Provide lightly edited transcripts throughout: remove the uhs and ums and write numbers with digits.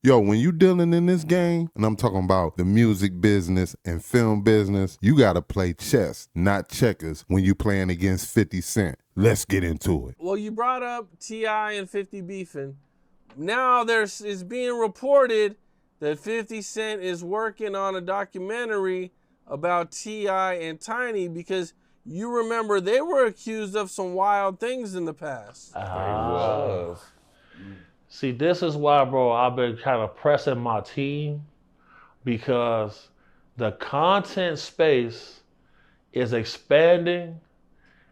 Yo, when you dealing in this game, and I'm talking about the music business and film business, you gotta play chess, not checkers, when you playing against 50 Cent. Let's get into it. Well, you brought up T.I. and 50 beefing. Now it's being reported that 50 Cent is working on a documentary about T.I. and Tiny, because you remember they were accused of some wild things in the past. See, this is why, bro, I've been kind of pressing my team, because the content space is expanding,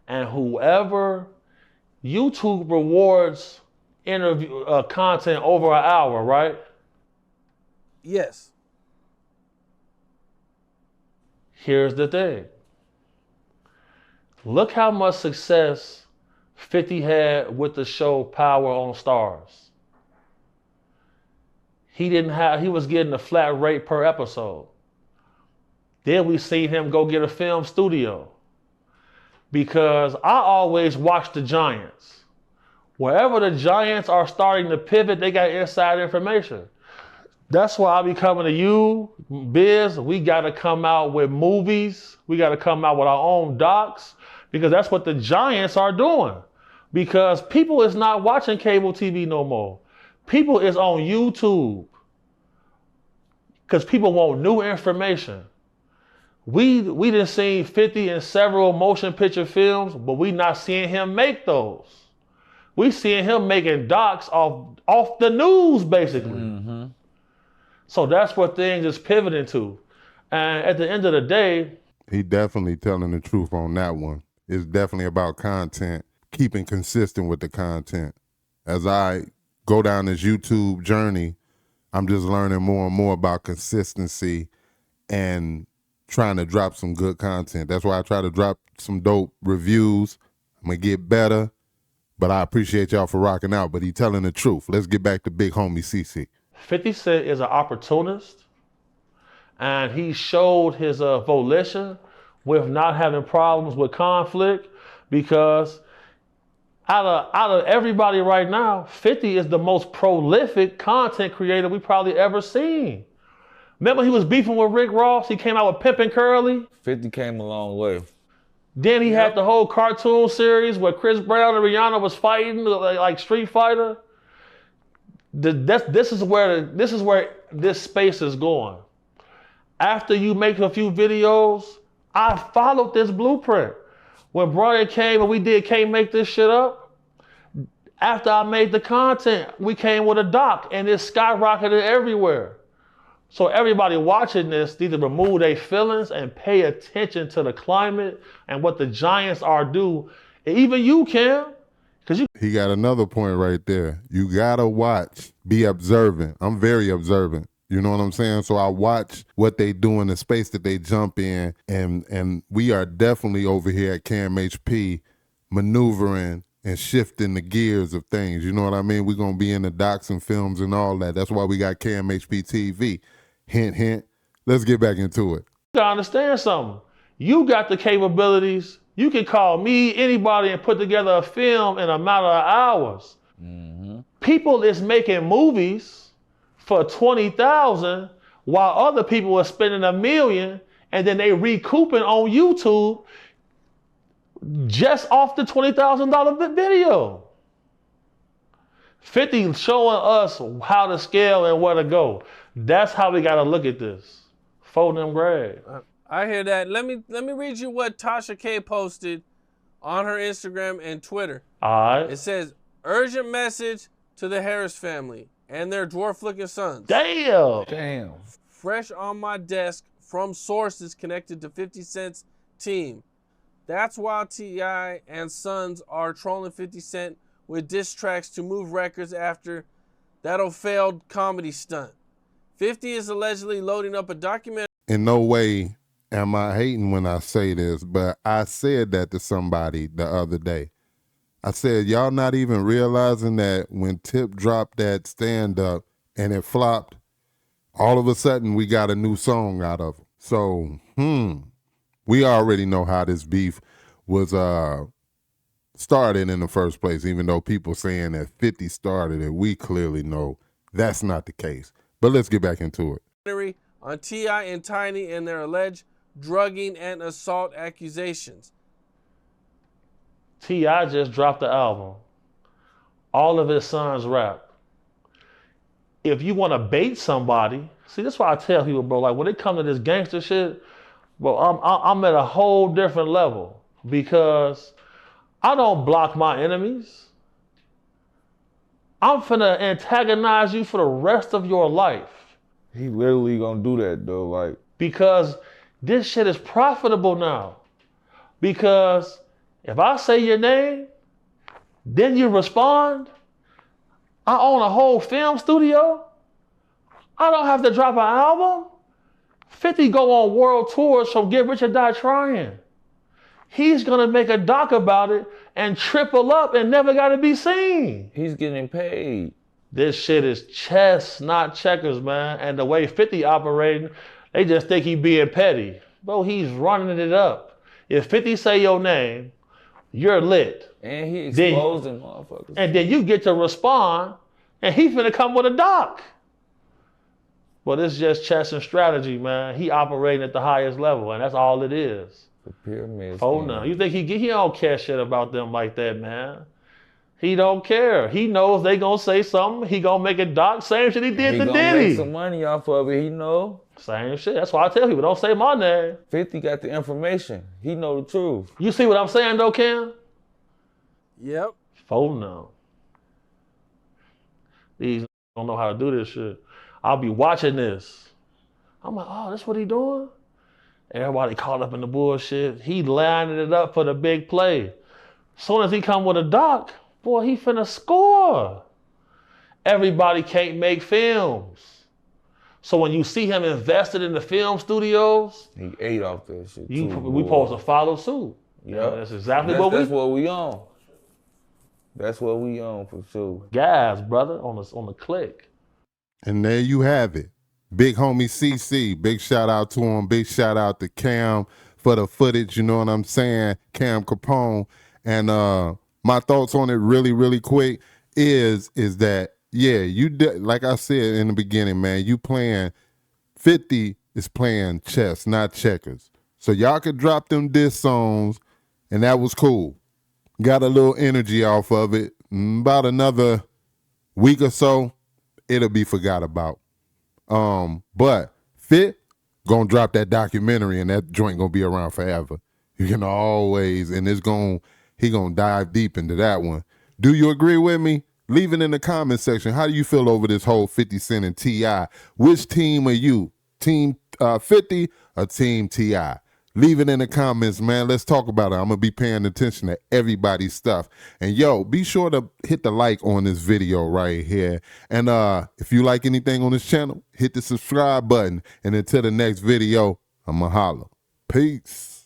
and whoever YouTube rewards interview content over an hour, right? Yes. Here's the thing. Look how much success 50 had with the show Power on Stars. He was getting a flat rate per episode. Then we seen him go get a film studio. Because I always watch the giants. Wherever the giants are starting to pivot, they got inside information. That's why I be coming to you, Biz. We got to come out with movies. We got to come out with our own docs, because that's what the giants are doing. Because people is not watching cable TV no more. People is on YouTube. Because people want new information. We done seen 50 in several motion picture films, but we not seeing him make those. We seeing him making docs off the news, basically. Mm-hmm. So that's what things is pivoting to. And at the end of the day, he definitely telling the truth on that one. It's definitely about content, keeping consistent with the content. As I go down this YouTube journey, I'm just learning more and more about consistency and trying to drop some good content. That's why I try to drop some dope reviews. I'm going to get better, but I appreciate y'all for rocking out. But he telling the truth. Let's get back to big homie CC. 50 Cent is an opportunist, and he showed his volition with not having problems with conflict, because out of everybody right now, 50 is the most prolific content creator we probably ever seen. Remember he was beefing with Rick Ross? He came out with Pimpin' Curly. 50 came a long way. Then he had the whole cartoon series where Chris Brown and Rihanna was fighting like Street Fighter. This is where this space is going. After you make a few videos, I followed this blueprint. When Brian came and we did Can't Make This Shit Up, after I made the content, we came with a doc, and it skyrocketed everywhere. So everybody watching this need to remove their feelings and pay attention to the climate and what the giants are doing. And even you, Cam. He got another point right there. You gotta watch, be observant. I'm very observant. You know what I'm saying? So I watch what they do in the space that they jump in, and we are definitely over here at KMHP maneuvering and shifting the gears of things. You know what I mean? We're gonna be in the docs and films and all that. That's why we got KMHP TV. Hint, hint. Let's get back into it. You gotta understand something. You got the capabilities. You can call me, anybody, and put together a film in a matter of hours. Mm-hmm. People is making movies for $20,000 while other people are spending $1 million, and then they recouping on YouTube just off the $20,000 video. 50 showing us how to scale and where to go. That's how we gotta look at this. Fold them grab. I hear that. Let me read you what Tasha K posted on her Instagram and Twitter. All right. It says, urgent message to the Harris family and their dwarf-looking sons. Damn. Fresh on my desk from sources connected to 50 Cent's team. That's why T.I. and Sons are trolling 50 Cent with diss tracks to move records after that failed comedy stunt. 50 is allegedly loading up a documentary. In no way am I hating when I say this, but I said that to somebody the other day. I said, y'all not even realizing that when Tip dropped that stand-up and it flopped, all of a sudden we got a new song out of it. So, we already know how this beef was started in the first place, even though people saying that 50 started it. We clearly know that's not the case. But let's get back into it. On T.I. and Tiny and their alleged drugging and assault accusations. T.I. just dropped the album. All of his sons rap. If you want to bait somebody, see, that's why I tell people, bro, like when it comes to this gangster shit, bro, I'm at a whole different level because I don't block my enemies. I'm finna antagonize you for the rest of your life. He literally gonna do that though, like. Because this shit is profitable now. Because if I say your name, then you respond, I own a whole film studio. I don't have to drop an album. 50 go on world tours from Get Rich or Die Trying. He's gonna make a doc about it and triple up and never gotta be seen. He's getting paid. This shit is chess, not checkers, man. And the way 50 operating, they just think he being petty. Bro, he's running it up. If 50 say your name, you're lit. And he exposing motherfuckers. And then you get to respond, and he finna come with a doc. But it's just chess and strategy, man. He operating at the highest level, and that's all it is. The pyramid. Oh no, you think he don't care shit about them like that, man? He don't care. He knows they gonna say something. He gonna make a doc. Same shit he did to Diddy. He gonna make some money off of it. He know. Same shit. That's why I tell people, don't say my name. 50 got the information. He know the truth. You see what I'm saying though, Cam? Yep. Oh no. These don't know how to do this shit. I'll be watching this. I'm like, oh, that's what he doing? Everybody caught up in the bullshit. He lining it up for the big play. Soon as he come with a doc, boy, he finna score. Everybody can't make films. So when you see him invested in the film studios, he ate off that shit. We supposed to follow suit. Yeah, that's exactly what we on. That's what we on for sure. Guys, brother, on the click. And there you have it. Big homie CC, big shout out to him. Big shout out to Cam for the footage, you know what I'm saying? Cam Capone. And my thoughts on it really, really quick is that, yeah, like I said in the beginning, man, you playing, 50 is playing chess, not checkers. So y'all could drop them diss songs, and that was cool. Got a little energy off of it. About another week or so, it'll be forgot about. But Fit gonna drop that documentary, and that joint gonna be around forever. You can always, and he gonna dive deep into that one. Do you agree with me? Leave it in the comment section. How do you feel over this whole 50 Cent and T.I.? Which team are you? Team 50 or Team T.I.? Leave it in the comments, man. Let's talk about it. I'm going to be paying attention to everybody's stuff. And, yo, be sure to hit the like on this video right here. And if you like anything on this channel, hit the subscribe button. And until the next video, I'm going to holler. Peace.